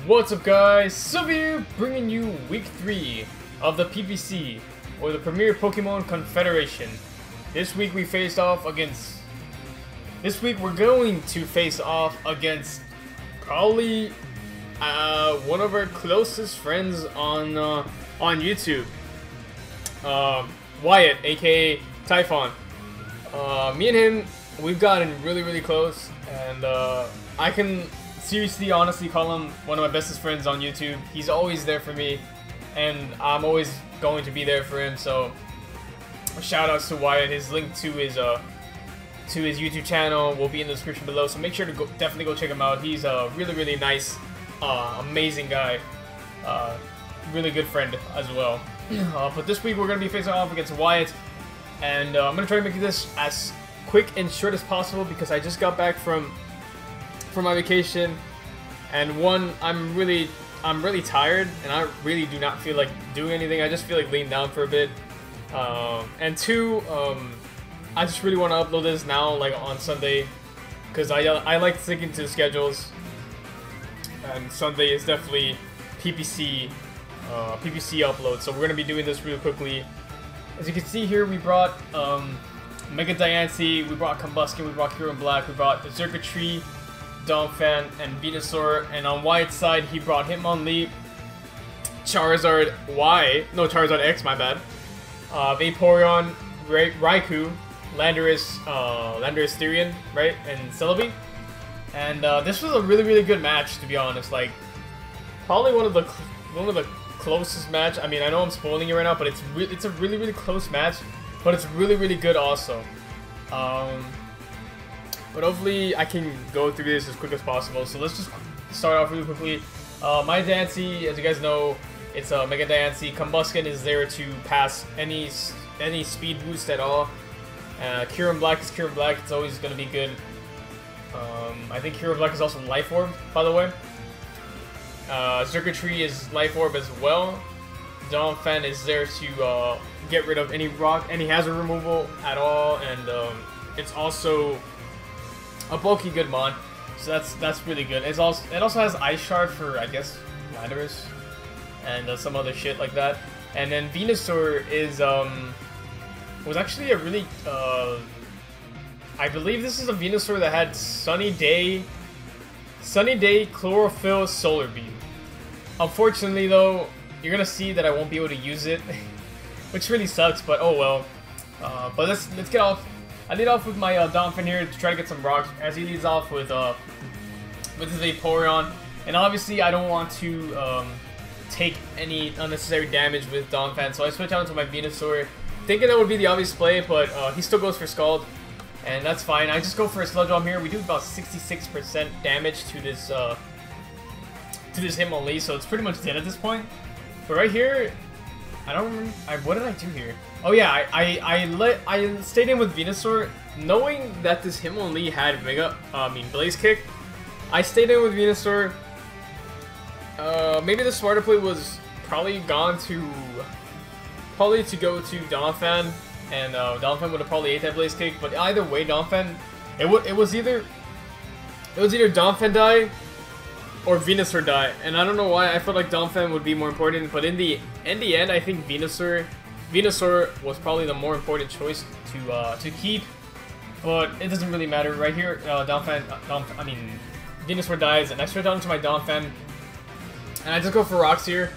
What's up, guys? Fugio bringing you week 3 of the PPC, or the Premier Pokemon Confederation. This week we faced off against... we're going to face off against probably one of our closest friends on YouTube. Wyatt, aka Typhon. Me and him, we've gotten really close, and I can seriously, honestly call him one of my bestest friends on YouTube. He's always there for me, and I'm always going to be there for him. So, shout outs to Wyatt. His link to his YouTube channel will be in the description below. So make sure to definitely go check him out. He's a really nice, amazing guy, really good friend as well. But this week we're gonna be facing off against Wyatt, and I'm gonna try to make this as quick and short as possible because I just got back from my vacation, and one, I'm really tired, and I really do not feel like doing anything. I just feel like laying down for a bit, and two, I just really want to upload this now, like on Sunday, because I like sticking to the schedules, and Sunday is definitely PPC upload. So we're gonna be doing this really quickly. As you can see here, we brought Mega Diancie, we brought Combustion, we brought Kyurem Black, we brought Xurkitree, Donphan, and Venusaur, and on Wyatt's side, he brought Hitmonlee, Charizard Charizard X, my bad, Vaporeon, Raikou, Landorus Therian, right, and Celebi. And this was a really good match, to be honest. Like, probably one of the closest match. I mean, I know I'm spoiling it right now, but it's a really close match, but it's really good also. But hopefully I can go through this as quick as possible. So let's just start off really quickly. My Diancie, as you guys know, it's a Mega Diancie. Combustion is there to pass any speed boost at all. Kyurem Black is Kyurem Black. It's always going to be good. I think Kyurem Black is also Life Orb, by the way. Xurkitree is Life Orb as well. Donphan is there to get rid of any hazard removal at all, and it's also a bulky good mon, so that's really good. It also has Ice Shard for, I guess, Landorus and some other shit like that. And then Venusaur is was actually a really I believe this is a Venusaur that had Sunny Day, Chlorophyll, Solar Beam. Unfortunately though, you're gonna see that I won't be able to use it, which really sucks. But oh well. But let's get off. I lead off with my Donphan here to try to get some rocks, as he leads off with his Vaporeon. And obviously I don't want to take any unnecessary damage with Donphan, so I switch out to my Venusaur, thinking that would be the obvious play, but he still goes for Scald, and that's fine. I just go for a Sludge Bomb here. We do about 66% damage to this Hitmonlee, so it's pretty much dead at this point. But right here, I don't remember. What did I do here? Oh yeah, I stayed in with Venusaur, knowing that this Hitmonlee had Blaze Kick. I stayed in with Venusaur. Maybe the smarter play was probably go to Donphan, and Donphan would have probably ate that Blaze Kick. But either way, Donphan, it was either Donphan die or Venusaur die, and I don't know why I felt like Donphan would be more important, but in the end, I think Venusaur was probably the more important choice to keep, but it doesn't really matter. Right here, Venusaur dies, and I switch on to my Donphan, and I just go for rocks here,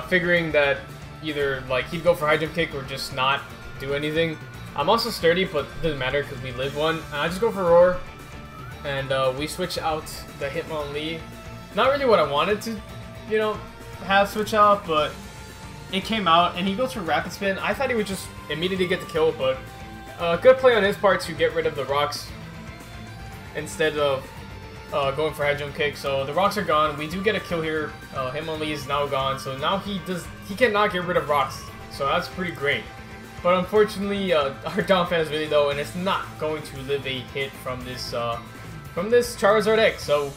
figuring that either like he'd go for High Jump Kick or just not do anything. I'm also sturdy, but it doesn't matter because we live one, and I just go for Roar. And we switch out the Hitmonlee. Not really what I wanted to, have switch out, but it came out, and he goes for Rapid Spin. I thought he would just immediately get the kill, but good play on his part to get rid of the rocks instead of going for High Jump Kick. So the rocks are gone. We do get a kill here. Hitmonlee is now gone, so now he cannot get rid of rocks. So that's pretty great. But unfortunately, our Donphan is really low, and it's not going to live a hit from this Charizard X. So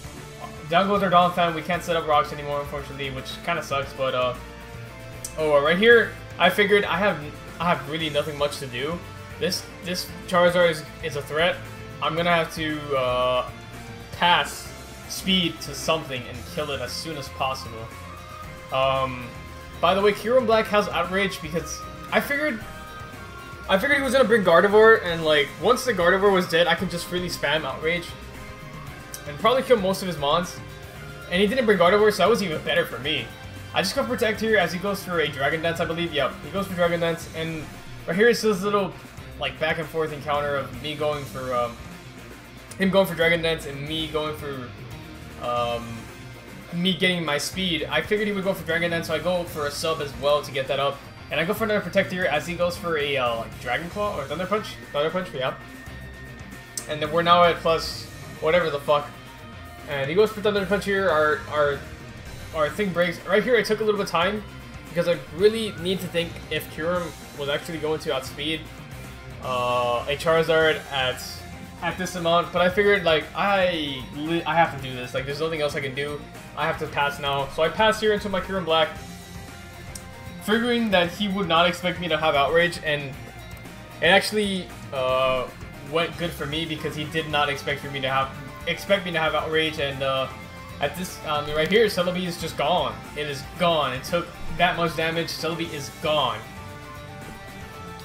down goes our Donphan. We can't set up rocks anymore, unfortunately, which kind of sucks. But right here, I figured I have really nothing much to do. This Charizard is a threat. I'm gonna have to pass speed to something and kill it as soon as possible. By the way, Kieran Black has Outrage because I figured he was gonna bring Gardevoir, and like once the Gardevoir was dead, I could just freely spam Outrage and probably kill most of his mons. And he didn't bring Gardevoir, so that was even better for me. I just go Protect here as he goes for a Dragon Dance, I believe. Yep, he goes for Dragon Dance, and right here is this little like back and forth encounter of me going for him going for Dragon Dance and me going for me getting my speed. I figured he would go for Dragon Dance, so I go for a sub as well to get that up. And I go for another Protect here as he goes for a like Dragon Claw or Thunder Punch. Thunder Punch, yeah. And then we're now at plus whatever the fuck. And he goes for Thunder Punch here. Our thing breaks. Right here I took a little bit of time because I really need to think if Kyurem was actually going to outspeed a Charizard at this amount. But I figured like I have to do this. Like there's nothing else I can do. I have to pass now. So I pass here into my Kyurem Black, figuring that he would not expect me to have Outrage, and it actually went good for me because he did not expect me to have Outrage. And at this right here, Celebi is just gone. It is gone. It took that much damage. Celebi is gone,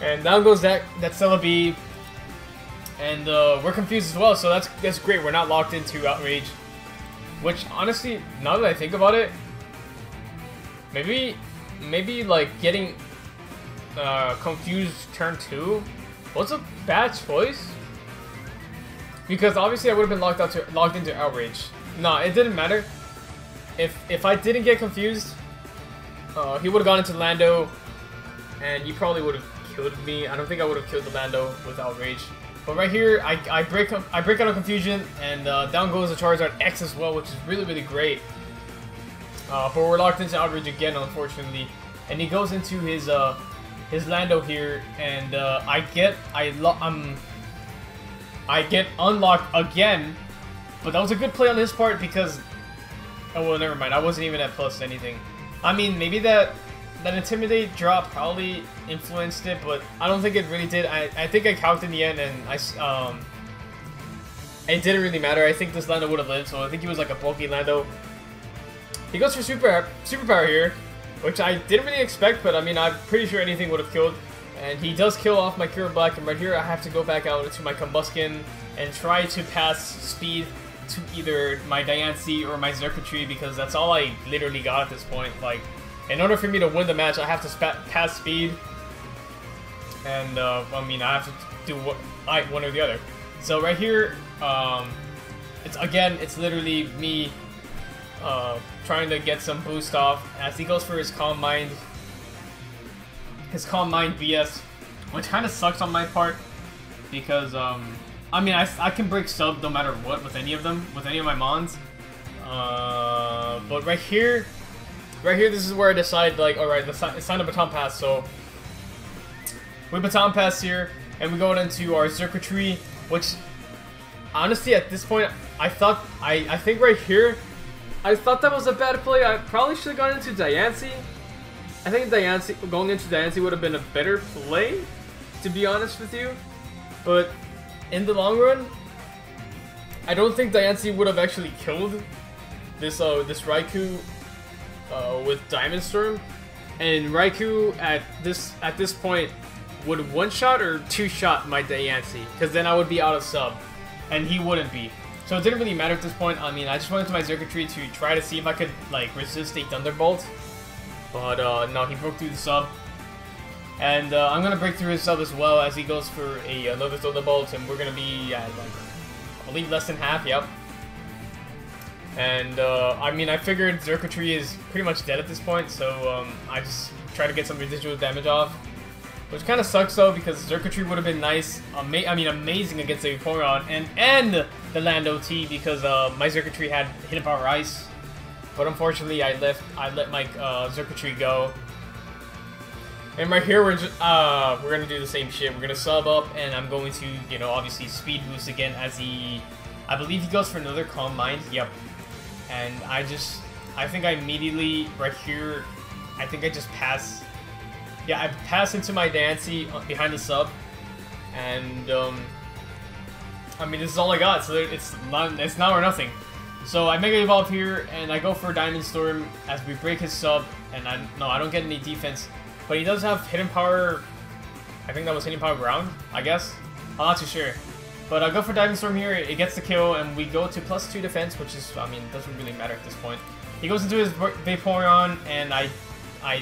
and down goes that Celebi, and we're confused as well. So that's great. We're not locked into Outrage, which honestly, now that I think about it, maybe like getting confused turn 2 was a bad choice, because obviously I would have been locked into Outrage. No, it didn't matter. If I didn't get confused, he would have gone into Lando, and he probably would have killed me. I don't think I would have killed the Lando with Outrage. But right here, I break out of confusion, and down goes the Charizard X as well, which is really, really great. But we're locked into Outrage again, unfortunately, and he goes into his Lando here, and I get unlocked again. But that was a good play on his part because, oh well, never mind. I wasn't even at plus anything. I mean, maybe that Intimidate drop probably influenced it, but I don't think it really did. I think I calced in the end, and it didn't really matter. I think this Lando would have lived, so I think he was like a bulky Lando. He goes for superpower here, which I didn't really expect, but I mean, I'm pretty sure anything would have killed. And he does kill off my Kyurem Black, and right here I have to go back out into my Combuskin and try to pass speed to either my Diancie or my Xurkitree, because that's all I literally got at this point. Like, in order for me to win the match, I have to pass speed, and I mean, I have to do one or the other. So right here, it's literally me trying to get some boost off as he goes for his Calm Mind BS, which kind of sucks on my part because I mean, I can break sub no matter what with any of them, with any of my mons. But right here, this is where I decide, like, alright, it's time to Baton Pass. So we Baton Pass here, and we go into our Xurkitree, which honestly at this point I think right here I thought that was a bad play. I probably should have gone into Diancie. I think going into Diancie would have been a better play, to be honest with you. But in the long run, I don't think Diancie would have actually killed this Raikou with Diamond Storm, and Raikou at this point would one-shot or two-shot my Diancie, because then I would be out of sub, and he wouldn't be. So it didn't really matter at this point. I mean, I just went into my Xurkitree to try to see if I could like resist a Thunderbolt, but no, he broke through the sub. And I'm gonna break through his sub as well as he goes for another Thunderbolt, and we're gonna be at like, I believe, less than half. Yep. And I mean, I figured Xurkitree is pretty much dead at this point, so I just try to get some residual damage off, which kind of sucks though, because Xurkitree would have been nice, amazing against the Vaporeon and the Lando T, because my Xurkitree had Hidden Power Ice, but unfortunately I let my Xurkitree go. And right here, we're gonna do the same shit. We're gonna sub up, and I'm going to, you know, obviously speed boost again as I believe he goes for another Calm Mind. Yep. And I think I immediately, right here, I think I just pass. Yeah, I pass into my Diancie behind the sub, and I mean, this is all I got. So it's now or nothing. So I Mega Evolve here, and I go for Diamond Storm as we break his sub, and I don't get any defense. But he does have Hidden Power, I think that was Hidden Power Ground, I guess? I'm not too sure. But I go for Diamond Storm here, it gets the kill, and we go to +2 defense, which is, I mean, doesn't really matter at this point. He goes into his Vaporeon, and I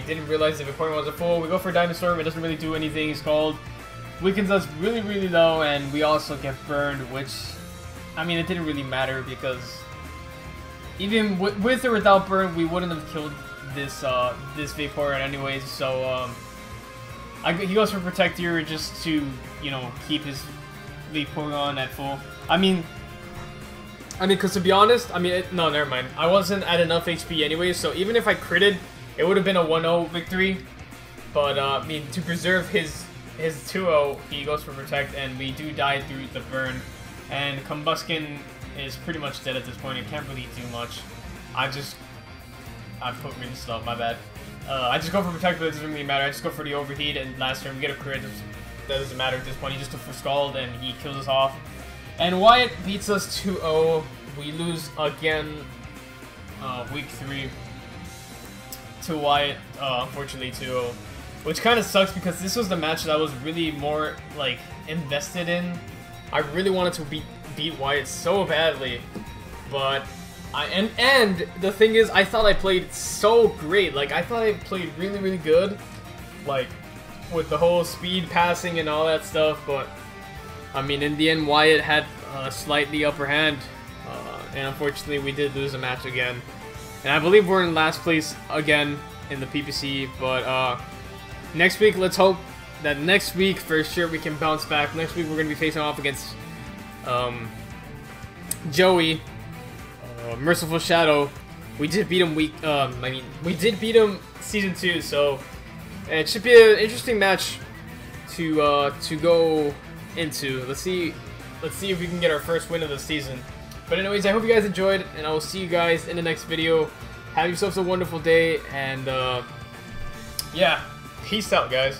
didn't realize the Vaporeon was a full. We go for Diamond Storm, it doesn't really do anything, it's called. Weakens us really, really low, and we also get burned, which, I mean, it didn't really matter because even with or without burn, we wouldn't have killed this this Vaporeon anyways. So he goes for Protect here just to, you know, keep his Vaporeon at full. I mean, because to be honest, no, never mind. I wasn't at enough HP anyways, so even if I critted, it would have been a 1-0 victory. But I mean, to preserve his 2-0, he goes for Protect, and we do die through the burn. And Combuskin is pretty much dead at this point. It can't really do much. I put really slow, my bad. I just go for Protect, but it doesn't really matter. I just go for the Overheat, and last turn we get a crit. That doesn't matter at this point. He just took for Scald, and he kills us off. And Wyatt beats us 2-0. We lose again week 3 to Wyatt, unfortunately 2-0. Which kind of sucks because this was the match that I was really more like invested in. I really wanted to beat Wyatt so badly, but and the thing is, I thought I played so great. Like, I thought I played really, really good, like with the whole speed passing and all that stuff. But I mean, in the end, Wyatt had a slightly upper hand, and unfortunately, we did lose the match again. And I believe we're in last place again in the PPC, but next week, let's hope that next week for sure we can bounce back. Next week we're going to be facing off against Joey, Merciful Shadow. We did beat him we did beat him Season 2, so it should be an interesting match to go into. Let's see if we can get our first win of the season. But anyways, I hope you guys enjoyed, and I will see you guys in the next video. Have yourselves a wonderful day, and yeah. Peace out, guys.